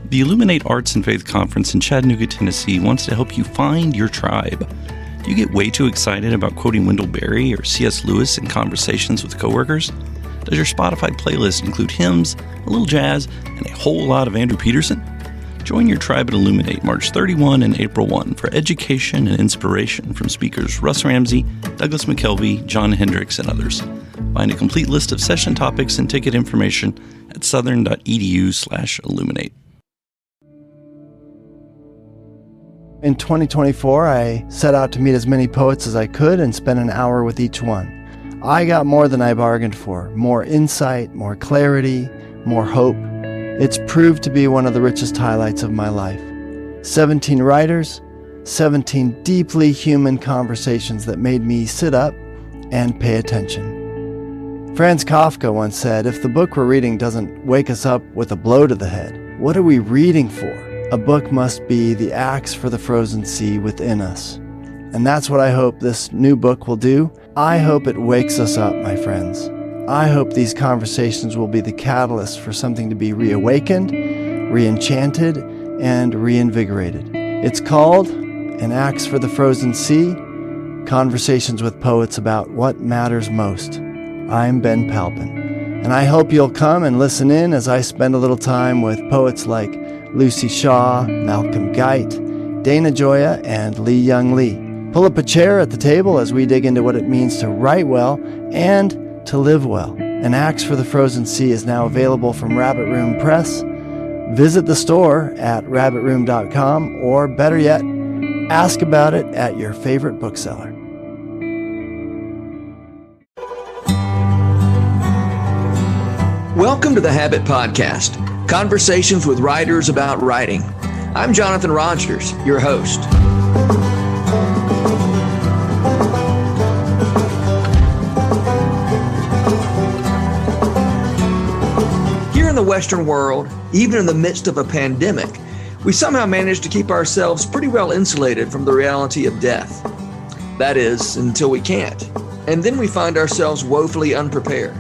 The Illuminate Arts and Faith Conference in Chattanooga, Tennessee wants to help you find your tribe. Do you get way too excited about quoting Wendell Berry or C.S. Lewis in conversations with coworkers? Does your Spotify playlist include hymns, a little jazz, and a whole lot of Andrew Peterson? Join your tribe at Illuminate March 31 and April 1 for education and inspiration from speakers Russ Ramsey, Douglas McKelvey, John Hendricks, and others. Find a complete list of session topics and ticket information at southern.edu/illuminate. In 2024, I set out to meet as many poets as I could and spend an hour with each one. I got more than I bargained for, more insight, more clarity, more hope. It's proved to be one of the richest highlights of my life. 17 writers, 17 deeply human conversations that made me sit up and pay attention. Franz Kafka once said, if the book we're reading doesn't wake us up with a blow to the head, what are we reading for? A book must be the axe for the frozen sea within us. And that's what I hope this new book will do. I hope it wakes us up, my friends. I hope these conversations will be the catalyst for something to be reawakened, re-enchanted, and reinvigorated. It's called An Axe for the Frozen Sea, Conversations with Poets About What Matters Most. I'm Ben Palpin, and I hope you'll come and listen in as I spend a little time with poets like Lucy Shaw, Malcolm Guite, Dana Gioia, and Lee Young Lee. Pull up a chair at the table as we dig into what it means to write well and to live well. An Axe for the Frozen Sea is now available from Rabbit Room Press. Visit the store at rabbitroom.com, or better yet, ask about it at your favorite bookseller. Welcome to the Habit Podcast, conversations with writers about writing. I'm Jonathan Rogers, your host. Here in the Western world, even in the midst of a pandemic, we somehow manage to keep ourselves pretty well insulated from the reality of death. That is, until we can't. And then we find ourselves woefully unprepared.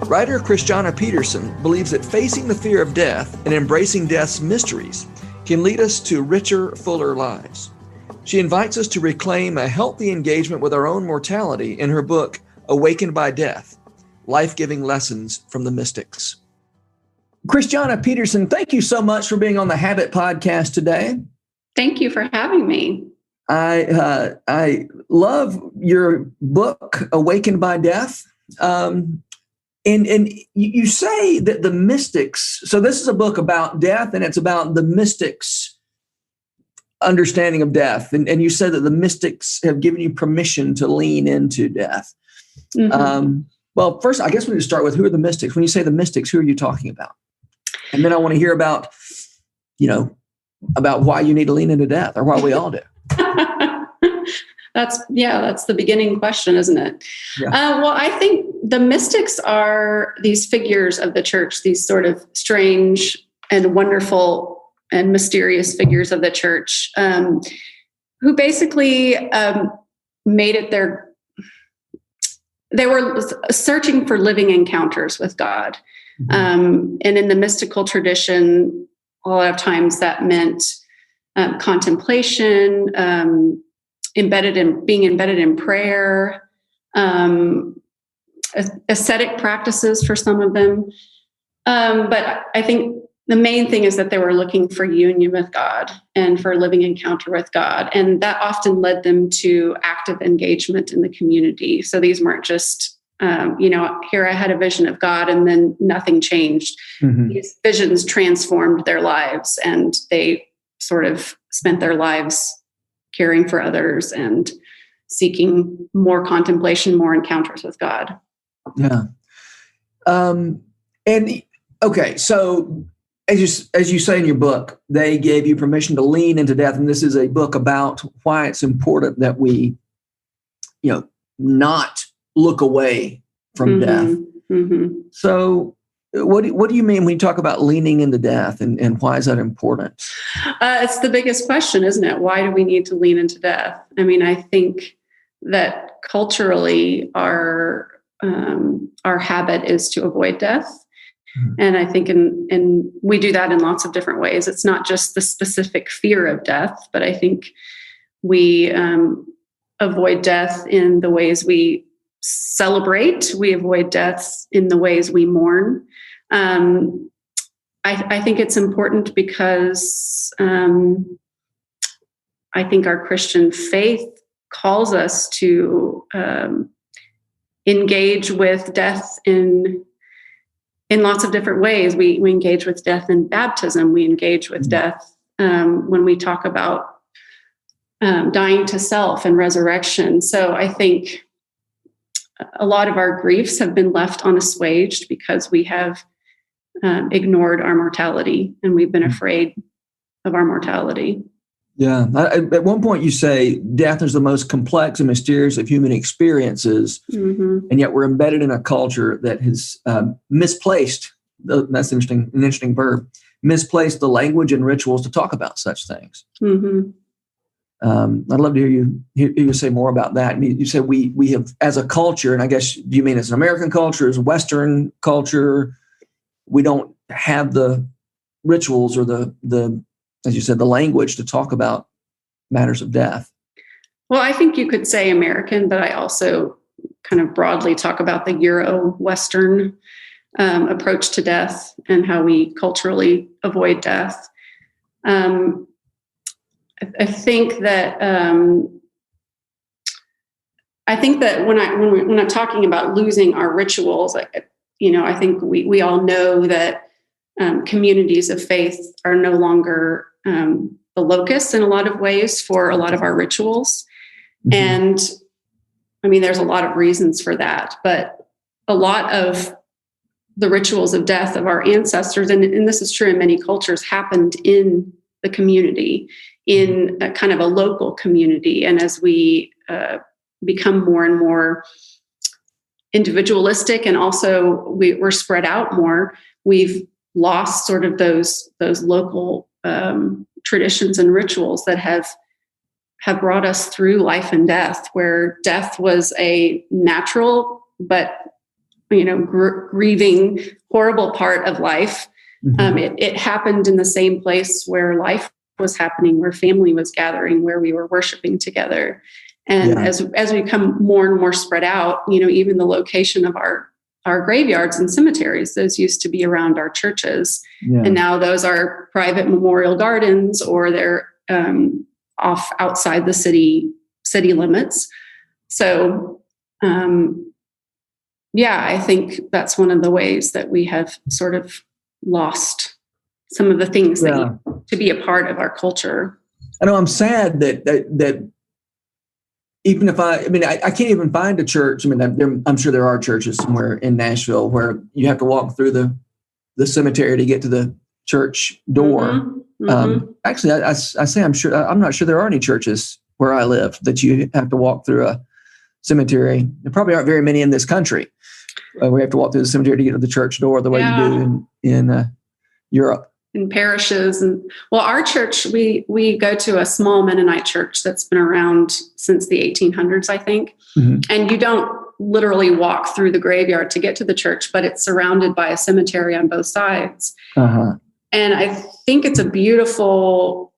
Writer Christiana Peterson believes that facing the fear of death and embracing death's mysteries can lead us to richer, fuller lives. She invites us to reclaim a healthy engagement with our own mortality in her book, Awakened by Death, Life-Giving Lessons from the Mystics. Christiana Peterson, thank you so much for being on the Habit Podcast today. Thank you for having me. I love your book, Awakened by Death. And you say that the mystics, so this is a book about death, and it's about the mystics' understanding of death. And you said that the mystics have given you permission to lean into death. Mm-hmm. Well, first, I guess we need to start with, who are the mystics? When you say the mystics, who are you talking about? And then I want to hear about, about why you need to lean into death, or why we all do. That's the beginning question, isn't it? Yeah. Well, I think the mystics are these figures of the church, these sort of strange and wonderful and mysterious figures of the church, who basically made it they were searching for living encounters with God. Mm-hmm. And in the mystical tradition, a lot of times that meant contemplation, being embedded in prayer, ascetic practices for some of them. But I think the main thing is that they were looking for union with God and for a living encounter with God. And that often led them to active engagement in the community. So these weren't just, here I had a vision of God and then nothing changed. Mm-hmm. These visions transformed their lives, and they sort of spent their lives caring for others and seeking more contemplation, more encounters with God. Yeah. Okay, so as you say in your book, they gave you permission to lean into death, and this is a book about why it's important that we, not look away from death. Mm-hmm. So what do you mean when you talk about leaning into death, and why is that important? It's the biggest question, isn't it? Why do we need to lean into death? I mean, I think that culturally our habit is to avoid death. And I think and we do that in lots of different ways. It's not just the specific fear of death, but I think we avoid death in the ways we celebrate. We avoid deaths in the ways we mourn. I think it's important because I think our Christian faith calls us to engage with death in lots of different ways. We engage with death in baptism. We engage with death when we talk about dying to self and resurrection. So I think a lot of our griefs have been left unassuaged because we have ignored our mortality, and we've been afraid of our mortality. Yeah. At one point you say death is the most complex and mysterious of human experiences. Mm-hmm. And yet we're embedded in a culture that has misplaced, that's an interesting verb, misplaced the language and rituals to talk about such things. Mm-hmm. I'd love to hear you say more about that. I mean, you said we have, as a culture, and I guess, do you mean as an American culture, as a Western culture, we don't have the rituals or the as you said, the language to talk about matters of death? Well, I think you could say American, but I also kind of broadly talk about the Euro-Western approach to death and how we culturally avoid death. I think that when I'm talking about losing our rituals, I think we all know that communities of faith are no longer the locus in a lot of ways for a lot of our rituals. Mm-hmm. And I mean, there's a lot of reasons for that, but a lot of the rituals of death of our ancestors, and this is true in many cultures, happened in the community, in a kind of a local community. And as we become more and more individualistic, and also we're spread out more, we've lost sort of those local traditions and rituals that have brought us through life and death, where death was a natural but grieving, horrible part of life. Mm-hmm. It happened in the same place where life was happening, where family was gathering, where we were worshiping together. And as we become more and more spread out, even the location of our graveyards and cemeteries, those used to be around our churches. Yeah. And now those are private memorial gardens, or they're off outside the city limits. So, I think that's one of the ways that we have sort of lost some of the things that to be a part of our culture. I know I'm sad that even if I can't even find a church. I mean, I'm sure there are churches somewhere in Nashville where you have to walk through the cemetery to get to the church door. Mm-hmm. Mm-hmm. Actually, I say I'm not sure there are any churches where I live that you have to walk through a cemetery. There probably aren't very many in this country. We have to walk through the cemetery to get to the church door the way you do in Europe. In parishes. And our church, we go to a small Mennonite church that's been around since the 1800s, I think. Mm-hmm. And you don't literally walk through the graveyard to get to the church, but it's surrounded by a cemetery on both sides. Uh-huh. And I think it's a beautiful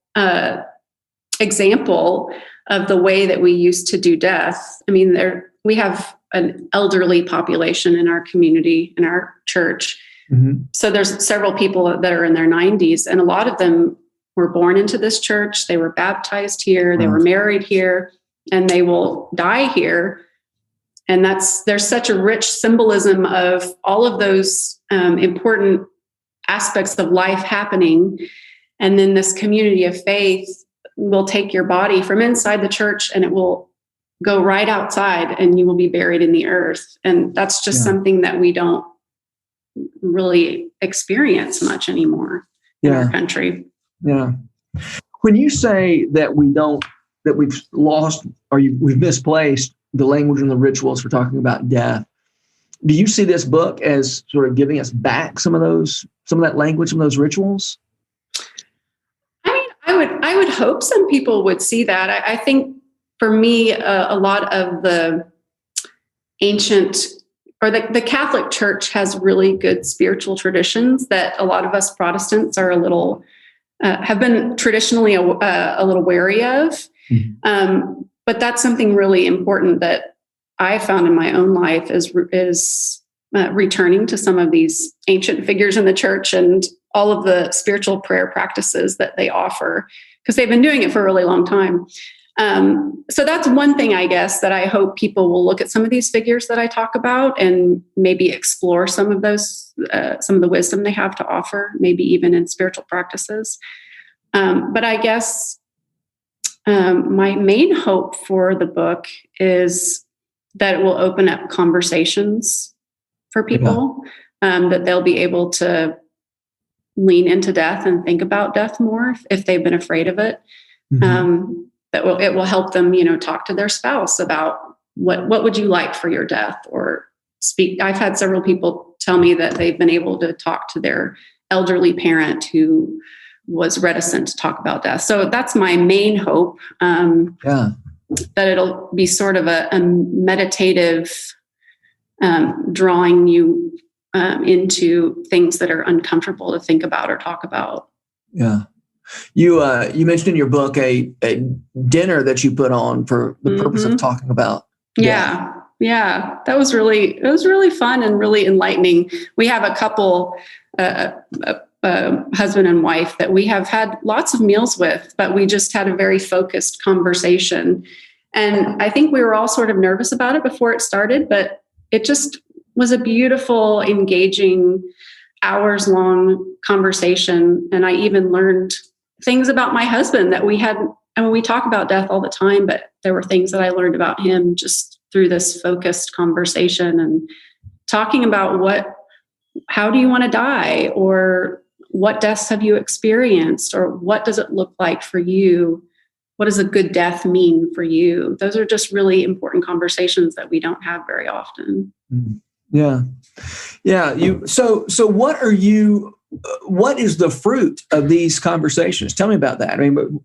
example of the way that we used to do death. I mean, we have an elderly population in our community, in our church. Mm-hmm. So there's several people that are in their 90s, and a lot of them were born into this church. They were baptized here. They were married here, and they will die here. And there's such a rich symbolism of all of those important aspects of life happening. And then this community of faith will take your body from inside the church, and it will go right outside, and you will be buried in the earth. And that's just something that we don't really experience much anymore in our country. Yeah. When you say that we've lost or we've misplaced the language and the rituals for talking about death, do you see this book as sort of giving us back some of that language, some of those rituals? I mean, I would hope some people would see that. I think for me, a lot of the ancient the Catholic Church has really good spiritual traditions that a lot of us Protestants are a little, have been traditionally a little wary of. Mm-hmm. But that's something really important that I found in my own life is returning to some of these ancient figures in the church and all of the spiritual prayer practices that they offer, because they've been doing it for a really long time. So that's one thing, I guess, that I hope people will look at some of these figures that I talk about and maybe explore some of those, some of the wisdom they have to offer, maybe even in spiritual practices. But I guess my main hope for the book is that it will open up conversations for people, that they'll be able to lean into death and think about death more if they've been afraid of it. Mm-hmm. It will help them, talk to their spouse about what would you like for your death, or speak. I've had several people tell me that they've been able to talk to their elderly parent who was reticent to talk about death. So that's my main hope, that it'll be sort of a meditative, drawing you into things that are uncomfortable to think about or talk about. Yeah. You mentioned in your book a dinner that you put on for the purpose of talking about death. Yeah. It was really fun and really enlightening. We have a couple, husband and wife, that we have had lots of meals with, but we just had a very focused conversation. And I think we were all sort of nervous about it before it started, but it just was a beautiful, engaging, hours-long conversation. And I even learned things about my husband that we had. I mean, we talk about death all the time, but there were things that I learned about him just through this focused conversation and talking about how do you want to die, or what deaths have you experienced, or what does it look like for you? What does a good death mean for you? Those are just really important conversations that we don't have very often. Yeah. So what is the fruit of these conversations? Tell me about that. I mean,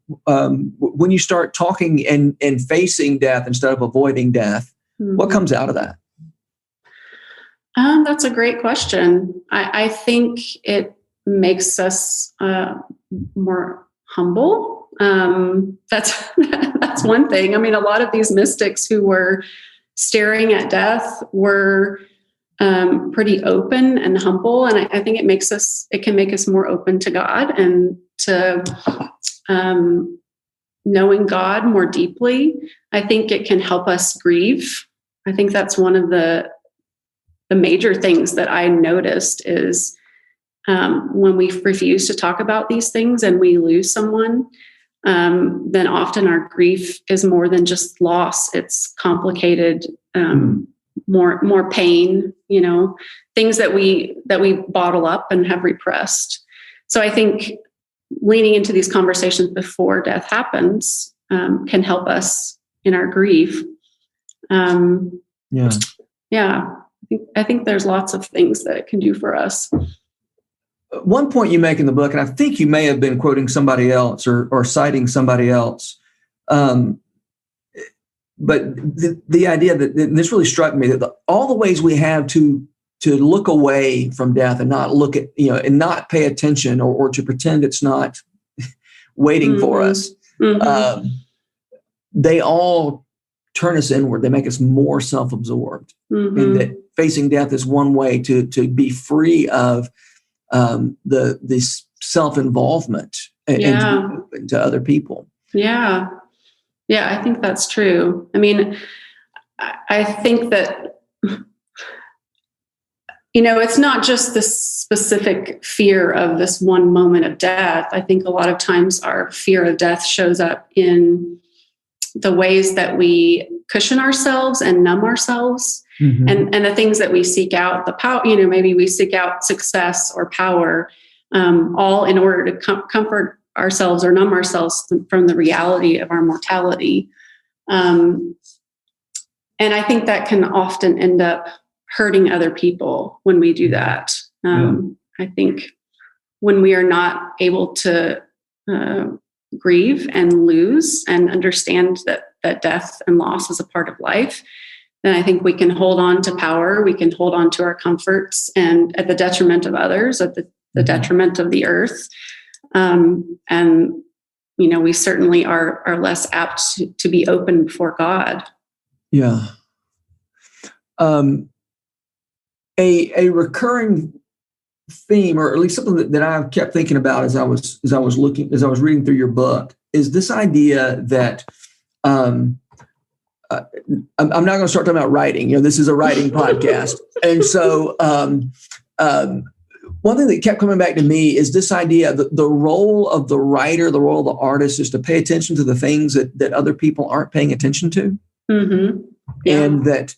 when you start talking and facing death instead of avoiding death, what comes out of that? That's a great question. I think it makes us more humble. That's one thing. I mean, a lot of these mystics who were staring at death were pretty open and humble, and I think it can make us more open to God and to knowing God more deeply. I think it can help us grieve. I think that's one of the major things that I noticed is when we refuse to talk about these things and we lose someone, then often our grief is more than just loss. It's complicated, more pain, things that we bottle up and have repressed. So I think leaning into these conversations before death happens can help us in our grief. I think there's lots of things that it can do for us. One point you make in the book, and I think you may have been quoting somebody else or citing somebody else, but the idea that, and this really struck me, that all the ways we have to look away from death and not look at, and not pay attention or to pretend it's not waiting for us, they all turn us inward. They make us more self-absorbed. And that facing death is one way to be free of this self-involvement and to be open to other people. Yeah, I think that's true. I mean, I think that, it's not just the specific fear of this one moment of death. I think a lot of times our fear of death shows up in the ways that we cushion ourselves and numb ourselves, and the things that we seek out, the power, maybe we seek out success or power, all in order to comfort ourselves or numb ourselves from the reality of our mortality. And I think that can often end up hurting other people when we do that. I think when we are not able to grieve and lose and understand that death and loss is a part of life, then I think we can hold on to power. We can hold on to our comforts, and at the detriment of others, at the detriment of the earth. And, we certainly are less apt to be open before God. Yeah. A recurring theme, or at least something that I kept thinking about as I was reading through your book, is this idea that I'm not going to start talking about writing. This is a writing podcast, and so one thing that kept coming back to me is this idea that the role of the writer, the role of the artist, is to pay attention to the things that other people aren't paying attention to, Yeah. and that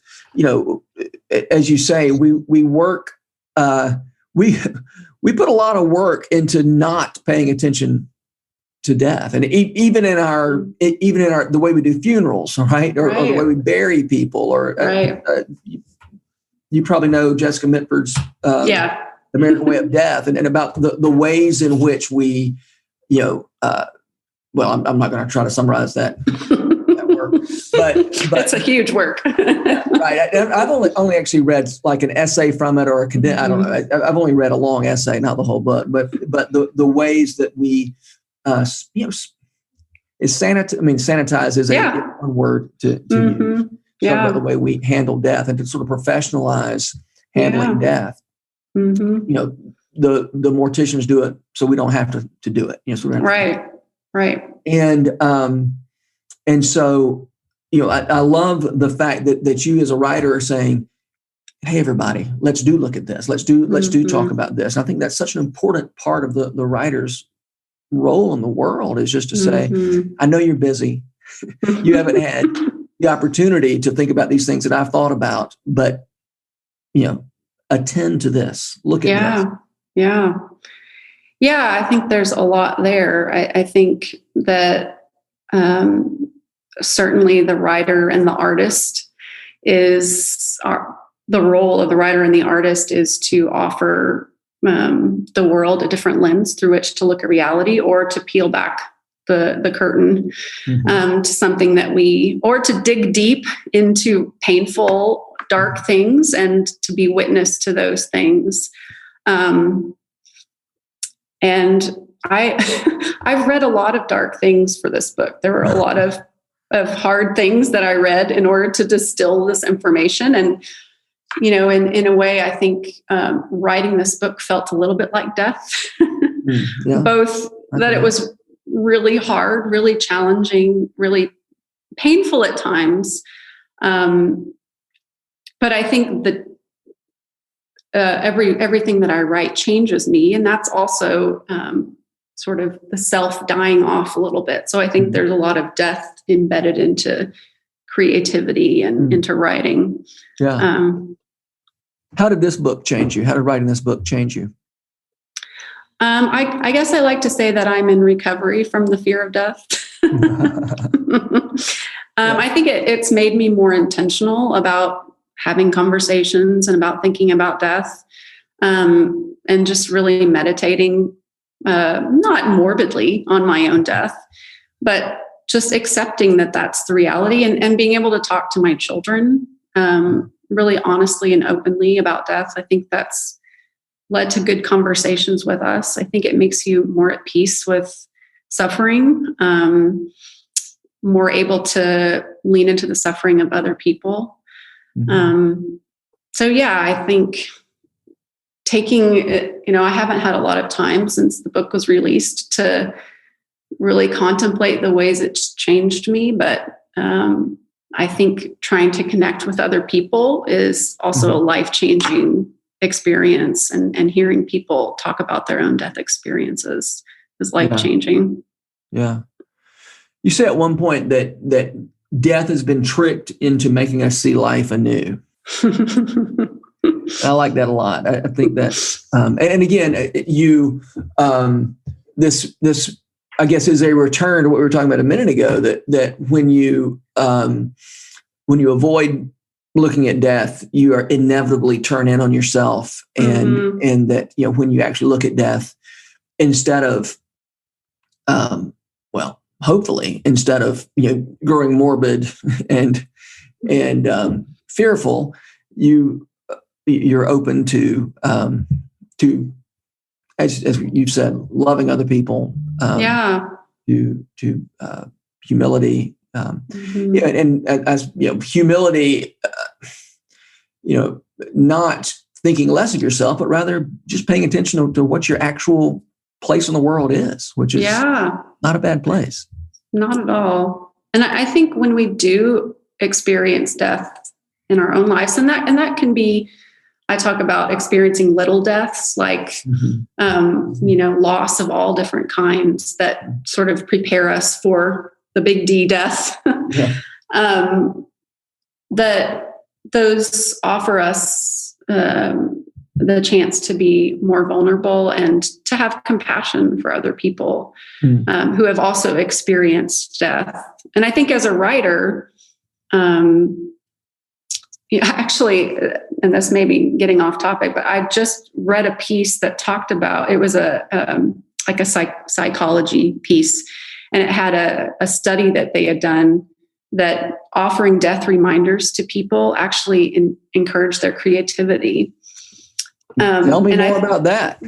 as you say, we work. We put a lot of work into not paying attention to death, and even in the way we do funerals, right, or the way we bury people, or you probably know Jessica Mitford's The American Way of Death, and about the ways in which we, I'm not going to try to summarize that. But it's a huge work. Right. I've only actually read like an essay from it, or a condensed. I don't know. I've only read a long essay, not the whole book. But the ways that we, sanitize is one word to use. About the way we handle death, and to sort of professionalize handling death. The morticians do it, so we don't have to do it. Right. And so, I love the fact that you as a writer are saying, hey, everybody, let's look at this. Let's talk about this. And I think that's such an important part of the writer's role in the world, is just to say, I know you're busy. You haven't had the opportunity to think about these things that I've thought about, but, attend to this. Look at this. Yeah. I think there's a lot there. I think that, certainly the writer and the artist the role of the writer and the artist is to offer the world a different lens through which to look at reality, or to peel back the curtain to something or to dig deep into painful, dark things, and to be witness to those things. And I've read a lot of dark things for this book. There were a lot of hard things that I read in order to distill this information. And, in a way, I think writing this book felt a little bit like death. Both that it was really hard, really challenging, really painful at times. But I think that everything that I write changes me. And that's also sort of the self dying off a little bit. So I think there's a lot of death embedded into creativity and into writing. Yeah. How did this book change you? How did writing this book change you? I guess I like to say that I'm in recovery from the fear of death. I think it's made me more intentional about having conversations and about thinking about death, and just really meditating, not morbidly on my own death, but just accepting that that's the reality, and being able to talk to my children really honestly and openly about death. I think that's led to good conversations with us. I think it makes you more at peace with suffering, more able to lean into the suffering of other people. I think taking, I haven't had a lot of time since the book was released to really contemplate the ways it's changed me. But I think trying to connect with other people is also a life-changing experience, and hearing people talk about their own death experiences is life-changing. Yeah. You say at one point that death has been tricked into making us see life anew. I like that a lot. I think that, and again, this I guess is a return to what we were talking about a minute ago. That when you avoid looking at death, you are inevitably turn in on yourself, and that when you actually look at death, instead of, hopefully, instead of growing morbid and and fearful, you're open to as you've said, loving other people, to humility, and as humility, not thinking less of yourself, but rather just paying attention to what your actual place in the world is, which is not a bad place. Not at all. And I think when we do experience death in our own lives, and that can be, I talk about experiencing little deaths, like, loss of all different kinds that sort of prepare us for the big D death. That those offer us the chance to be more vulnerable and to have compassion for other people who have also experienced death. And I think as a writer, actually, and this may be getting off topic, but I just read a piece that talked about, it was a psychology piece, and it had a study that they had done that offering death reminders to people actually encouraged their creativity. Tell me more about that.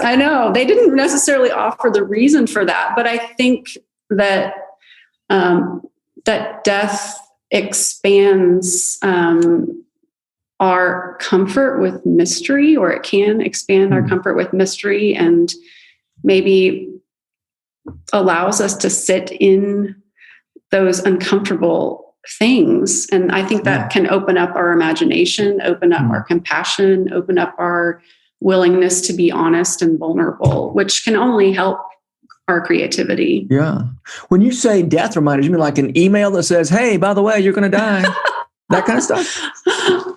I know they didn't necessarily offer the reason for that, but I think that that death expands our comfort with mystery, or it can expand our comfort with mystery, and maybe allows us to sit in those uncomfortable things. And I think that can open up our imagination, open up our compassion, open up our willingness to be honest and vulnerable, which can only help our creativity. Yeah. When you say death reminders, you mean like an email that says, hey, by the way, you're going to die? That kind of stuff?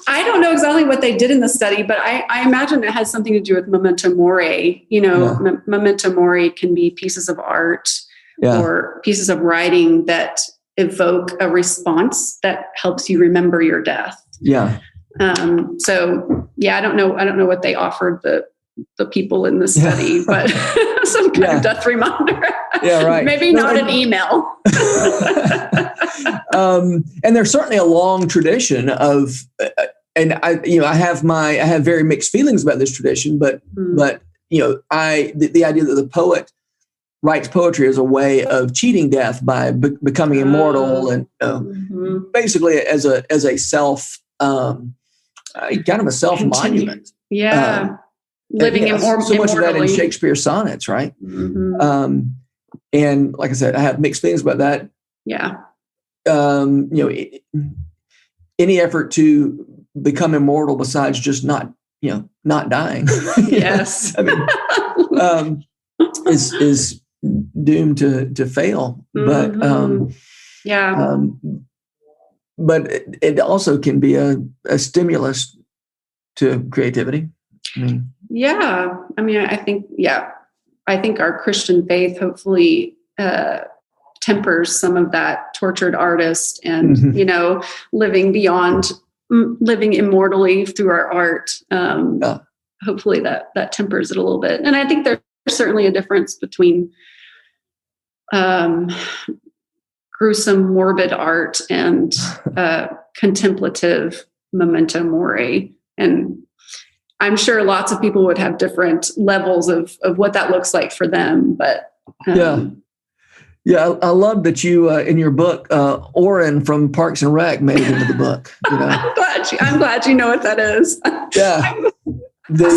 I don't know exactly what they did in the study, but I imagine it has something to do with memento mori. Memento mori can be pieces of art or pieces of writing that evoke a response that helps you remember your death. Yeah. I don't know what they offered the people in the study, but some kind of death reminder. Yeah, right. Maybe not an email. And there's certainly a long tradition of, and I have very mixed feelings about this tradition, but the idea that the poet writes poetry as a way of cheating death by becoming immortal, and basically as a self, kind of a self monument. Yeah. Living so much of that in Shakespeare's sonnets, right? And like I said, I have mixed feelings about that. Yeah. Any effort to become immortal besides just not dying. Yes. Is doomed to fail. But but it also can be a stimulus to creativity. I think our Christian faith hopefully tempers some of that tortured artist and, living immortally through our art. Hopefully that tempers it a little bit. And I think there's certainly a difference between gruesome, morbid art and contemplative memento mori. And I'm sure lots of people would have different levels of what that looks like for them. But I love that you in your book, Oren from Parks and Rec made it into the book. I'm glad you know what that is. Yeah, the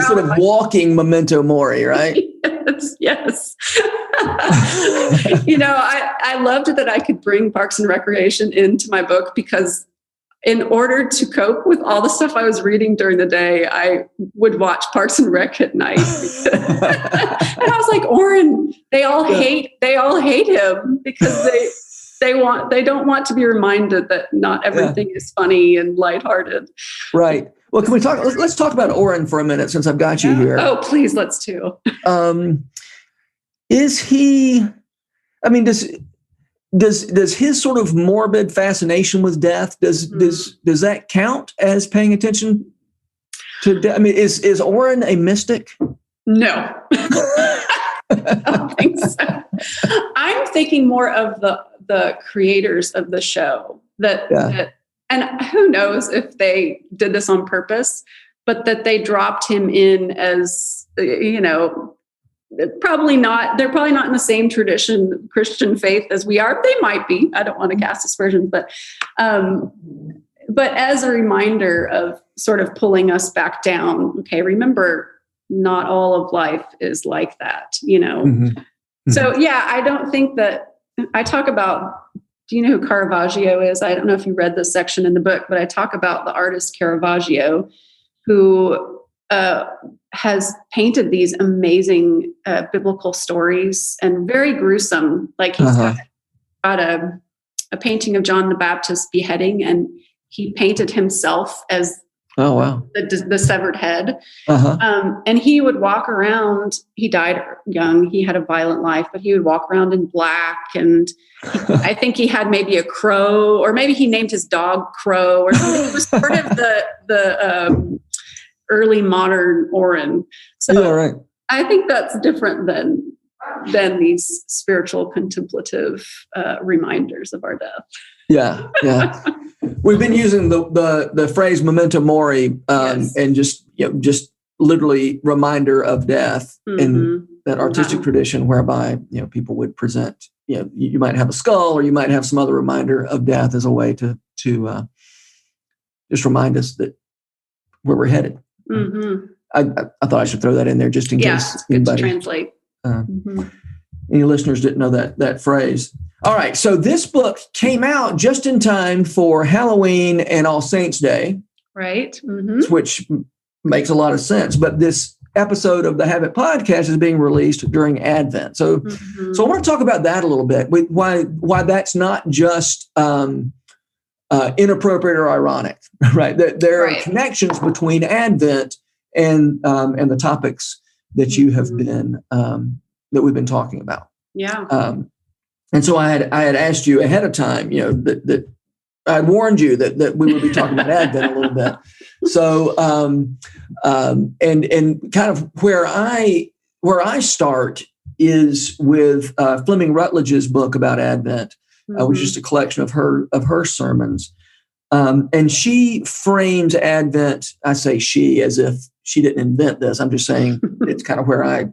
sort of walking memento mori, right? Yes. I loved that I could bring Parks and Recreation into my book, because in order to cope with all the stuff I was reading during the day, I would watch Parks and Rec at night. And I was like, Oren, they all hate him because they don't want to be reminded that not everything is funny and lighthearted. Right. Well, can we talk? Let's talk about Oren for a minute, since I've got you here. Oh, please, let's too. Is he? I mean, does his sort of morbid fascination with death, does that count as paying attention to death? I mean, is Oren a mystic? No. I don't think so. I'm thinking more of the creators of the show. that, and who knows if they did this on purpose, but that they dropped him in as, probably not, they're probably not in the same tradition, Christian faith as we are. They might be, I don't want to cast aspersions, but as a reminder of sort of pulling us back down, okay, remember, not all of life is like that, So I don't think that I talk about, do you know who Caravaggio is? I don't know if you read this section in the book, but I talk about the artist Caravaggio, who has painted these amazing biblical stories and very gruesome. Like he's got a painting of John the Baptist beheading, and he painted himself as the severed head. And he would walk around. He died young. He had a violent life, but he would walk around in black. And I think he had maybe a crow, or maybe he named his dog Crow, or something. It was sort of the early modern Oren. So I think that's different than these spiritual contemplative reminders of our death. Yeah. We've been using the phrase memento mori, and just literally reminder of death in that artistic tradition, whereby people would present, you might have a skull, or you might have some other reminder of death as a way to just remind us that where we're headed. I thought I should throw that in there just in case it's good to translate. Any listeners didn't know that phrase. All right, so this book came out just in time for Halloween and All Saints Day, right? Which makes a lot of sense. But this episode of the Habit Podcast is being released during Advent, so I want to talk about that a little bit. Why that's not just inappropriate or ironic, right? There are connections between Advent and the topics that you have been that we've been talking about. And so I had asked you ahead of time, that I warned you that we would be talking about Advent a little bit. So and kind of where I start is with Fleming Rutledge's book about Advent, which is just a collection of her sermons. And she frames Advent, I say she, as if she didn't invent this. I'm just saying it's kind of where I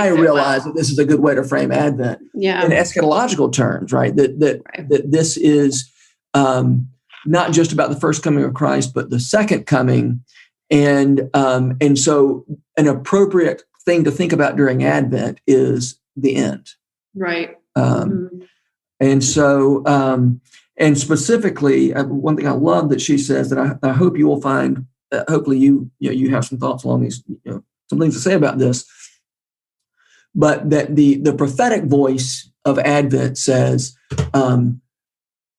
realize that this is a good way to frame Advent in eschatological terms, right? That this is not just about the first coming of Christ, but the second coming. And so an appropriate thing to think about during Advent is the end. Right. And so, and specifically, one thing I love that she says that I hope you will find, hopefully you have some thoughts along these, some things to say about this, but that the prophetic voice of Advent says,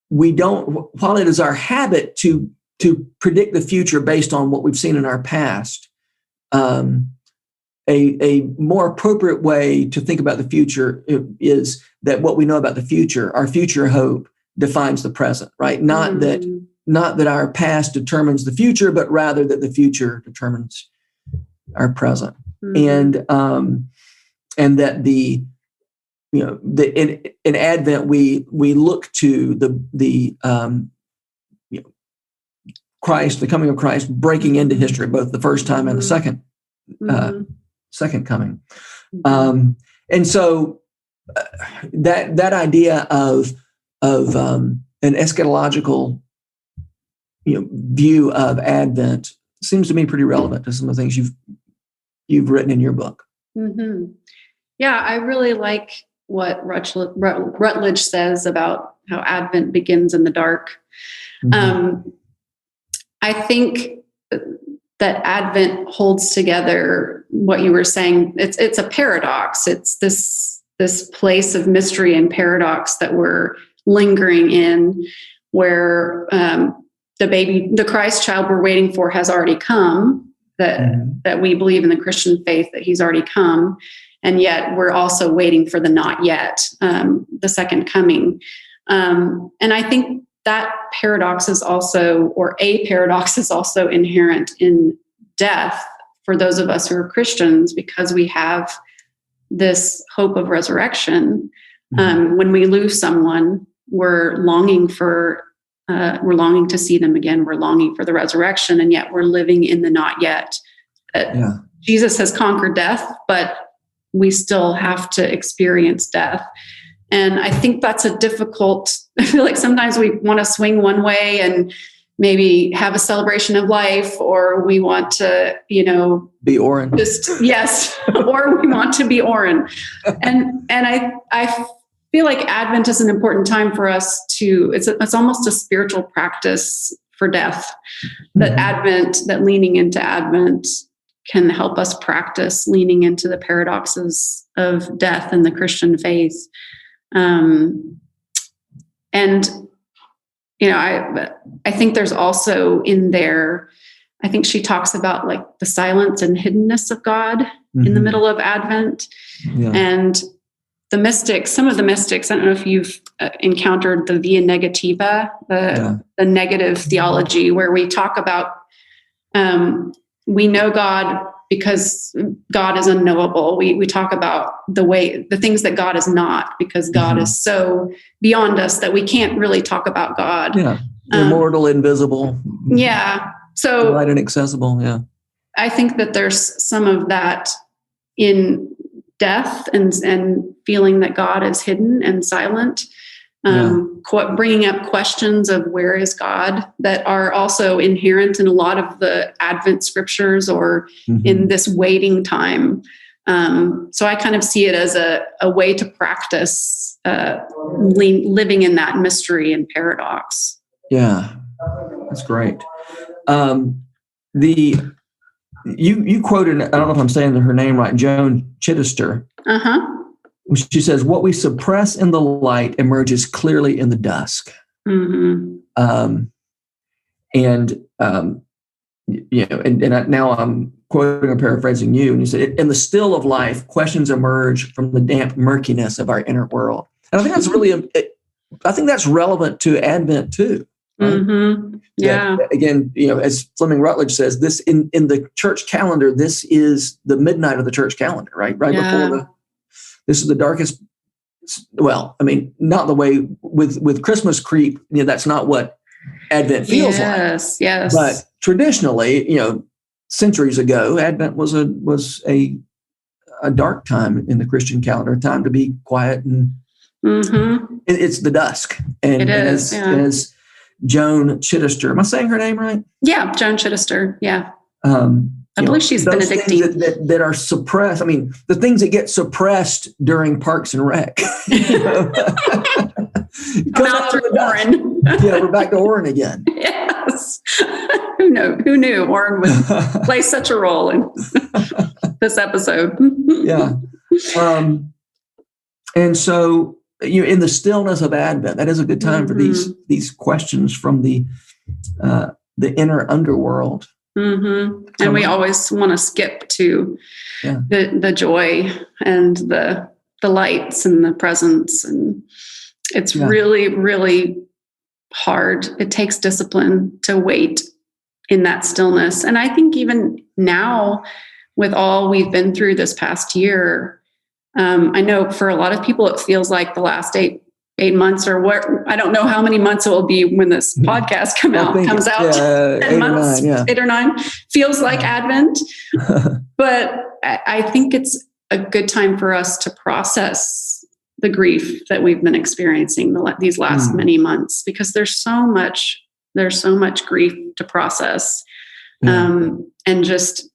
we don't, while it is our habit to predict the future based on what we've seen in our past, a more appropriate way to think about the future is that what we know about the future, our future hope, defines the present, right? Not that our past determines the future, but rather that the future determines our present. And that in Advent we look to the Christ, the coming of Christ, breaking into history, both the first time and the second coming. And so that idea of an eschatological view of Advent seems to me pretty relevant to some of the things you've written in your book. Yeah, I really like what Rutledge says about how Advent begins in the dark. I think that Advent holds together what you were saying. It's a paradox. It's this place of mystery and paradox that we're lingering in, where the Christ child we're waiting for has already come. That we believe in the Christian faith that he's already come, and yet we're also waiting for the not yet, the second coming. And I think that paradox is also, or a paradox is also inherent in death for those of us who are Christians, because we have this hope of resurrection. When we lose someone, we're longing to see them again. We're longing for the resurrection, and yet we're living in the not yet. Jesus has conquered death, but we still have to experience death. And I think that's I feel like sometimes we want to swing one way and maybe have a celebration of life, or we want to, be Oren. Yes, or we want to be Oren. And I feel like Advent is an important time for us it's almost a spiritual practice for death. That leaning into Advent can help us practice leaning into the paradoxes of death and the Christian faith. I think there's also in there, I think she talks about like the silence and hiddenness of God in the middle of Advent. And some of the mystics, I don't know if you've encountered the via negativa, the negative theology, where we talk about, we know God because God is unknowable. We talk about the things that God is not, because God is so beyond us that we can't really talk about God. Yeah. Immortal, invisible. Yeah. So light and accessible. Yeah. I think that there's some of that in death and feeling that God is hidden and silent. Bringing up questions of where is God that are also inherent in a lot of the Advent scriptures or in this waiting time. So I kind of see it as a way to practice living in that mystery and paradox. Yeah, that's great. You quoted, I don't know if I'm saying her name right, Joan Chittister. She says, "What we suppress in the light emerges clearly in the dusk." And now I'm quoting or paraphrasing you, and you said, "In the still of life, questions emerge from the damp murkiness of our inner world." And I think that's I think that's relevant to Advent too. Right? Yeah. Again, as Fleming Rutledge says, this in the church calendar, this is the midnight of the church calendar, right? Right before this is the darkest. Well, I mean, not the way with Christmas creep. That's not what Advent feels like. Yes. But traditionally, centuries ago, Advent was a dark time in the Christian calendar, a time to be quiet, and it's the dusk. And it is. As Joan Chittister, am I saying her name right? Yeah, Joan Chittister. Yeah. I believe she's Benedictine. That are suppressed. I mean, the things that get suppressed during Parks and Rec. Oren. We're back to Oren again. Yes. Who knew Oren would play such a role in this episode? Yeah. And so, in the stillness of Advent, that is a good time for these questions from the inner underworld. And we always want to skip to the joy and the lights and the presence, and it's really, really hard. It takes discipline to wait in that stillness. And I think even now, with all we've been through this past year, I know for a lot of people it feels like the last eight months, or what, I don't know how many months it will be when this podcast comes out. 10 months, 8 or 9 feels like Advent. But I think it's a good time for us to process the grief that we've been experiencing these last many months, because there's so much grief to process, and just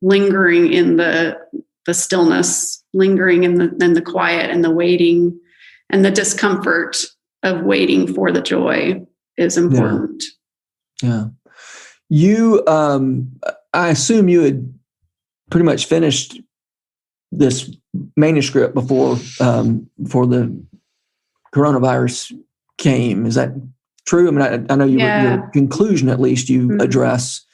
lingering in the stillness, lingering in the quiet and the waiting and the discomfort of waiting for the joy is important. Yeah. You, I assume you had pretty much finished this manuscript before the coronavirus came. Is that true? I mean, I know your conclusion, at least, you address,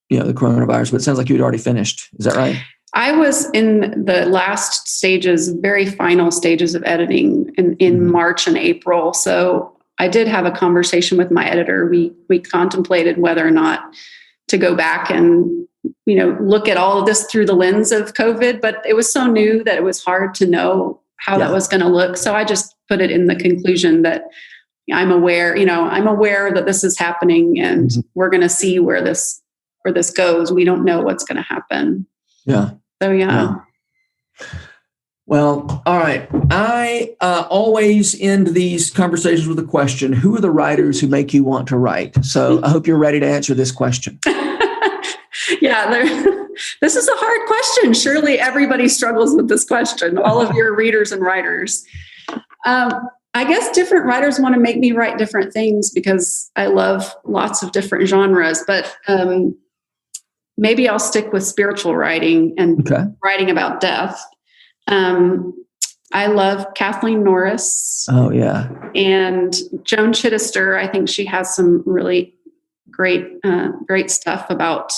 the coronavirus, but it sounds like you had already finished. Is that right? I was in the last stages, very final stages of editing in March and April. So I did have a conversation with my editor. We contemplated whether or not to go back and, look at all of this through the lens of COVID, but it was so new that it was hard to know how that was going to look. So I just put it in the conclusion that I'm aware that this is happening, and we're going to see where this goes. We don't know what's going to happen. Yeah. So, yeah. Well, all right. I always end these conversations with a question. Who are the writers who make you want to write? So I hope you're ready to answer this question. Yeah, this is a hard question. Surely everybody struggles with this question, all of your readers and writers. I guess different writers want to make me write different things because I love lots of different genres, but maybe I'll stick with spiritual writing and writing about death. I love Kathleen Norris. Oh, yeah. And Joan Chittister. I think she has some really great stuff about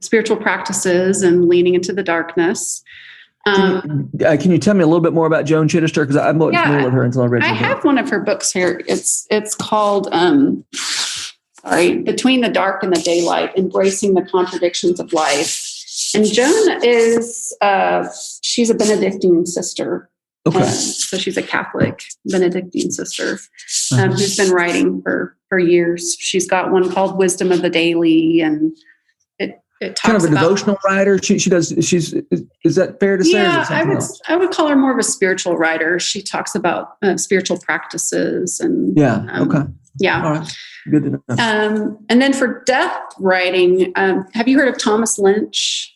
spiritual practices and leaning into the darkness. Can you tell me a little bit more about Joan Chittister? Because I'm not familiar with her until I read her book. I have one of her books here. It's called Between the Dark and the Daylight, Embracing the Contradictions of Life. And Joan is she's a Benedictine sister. Okay. So she's a Catholic Benedictine sister who's been writing for years. She's got one called Wisdom of the Daily, and it talks kind of a about, devotional writer. Is that fair to say? Yeah, I would call her more of a spiritual writer. She talks about spiritual practices and Yeah. All right. Good to know. And then for death writing, have you heard of Thomas Lynch?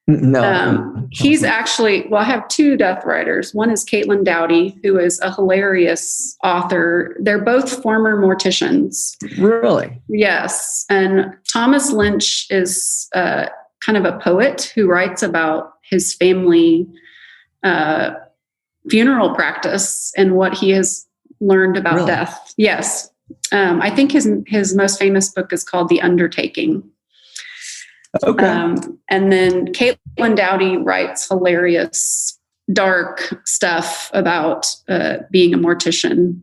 No. He's actually, I have two death writers. One is Caitlin Dowdy, who is a hilarious author. They're both former morticians. Really? Yes. And Thomas Lynch is kind of a poet who writes about his family funeral practice and what he has learned about death. Yes. I think his most famous book is called The Undertaking. Okay. And then Caitlin Dowdy writes hilarious, dark stuff about being a mortician.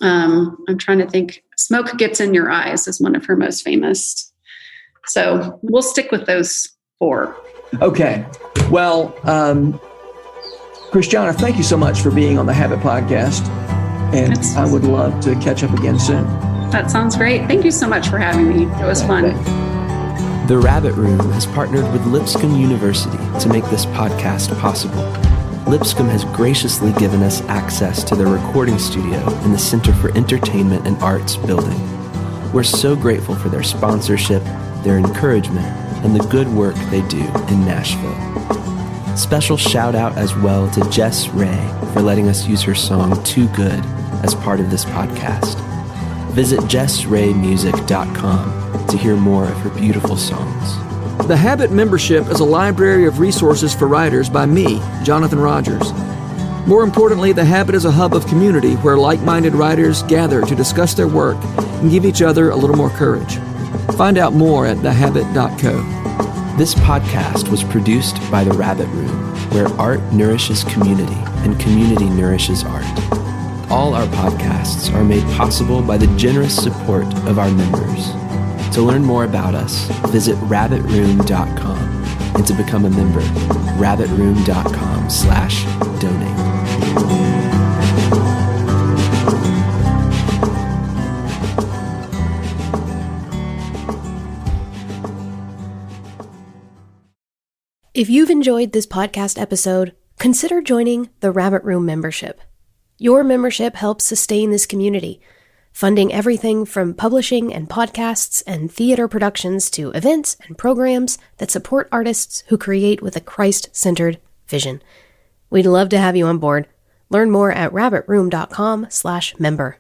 I'm trying to think. Smoke Gets in Your Eyes is one of her most famous. So we'll stick with those four. Okay. Well, Christiana, thank you so much for being on the Habit Podcast. And I would love to catch up again soon. That sounds great. Thank you so much for having me. It was fun. The Rabbit Room has partnered with Lipscomb University to make this podcast possible. Lipscomb has graciously given us access to their recording studio in the Center for Entertainment and Arts building. We're so grateful for their sponsorship, their encouragement, and the good work they do in Nashville. Special shout out as well to Jess Ray for letting us use her song Too Good as part of this podcast. Visit jessraymusic.com to hear more of her beautiful songs. The Habit membership is a library of resources for writers by me, Jonathan Rogers. More importantly, The Habit is a hub of community where like-minded writers gather to discuss their work and give each other a little more courage. Find out more at thehabit.co. This podcast was produced by The Rabbit Room, where art nourishes community and community nourishes art. All our podcasts are made possible by the generous support of our members. To learn more about us, visit rabbitroom.com, and to become a member, rabbitroom.com/donate. If you've enjoyed this podcast episode, consider joining the Rabbit Room membership. Your membership helps sustain this community, funding everything from publishing and podcasts and theater productions to events and programs that support artists who create with a Christ-centered vision. We'd love to have you on board. Learn more at rabbitroom.com/member.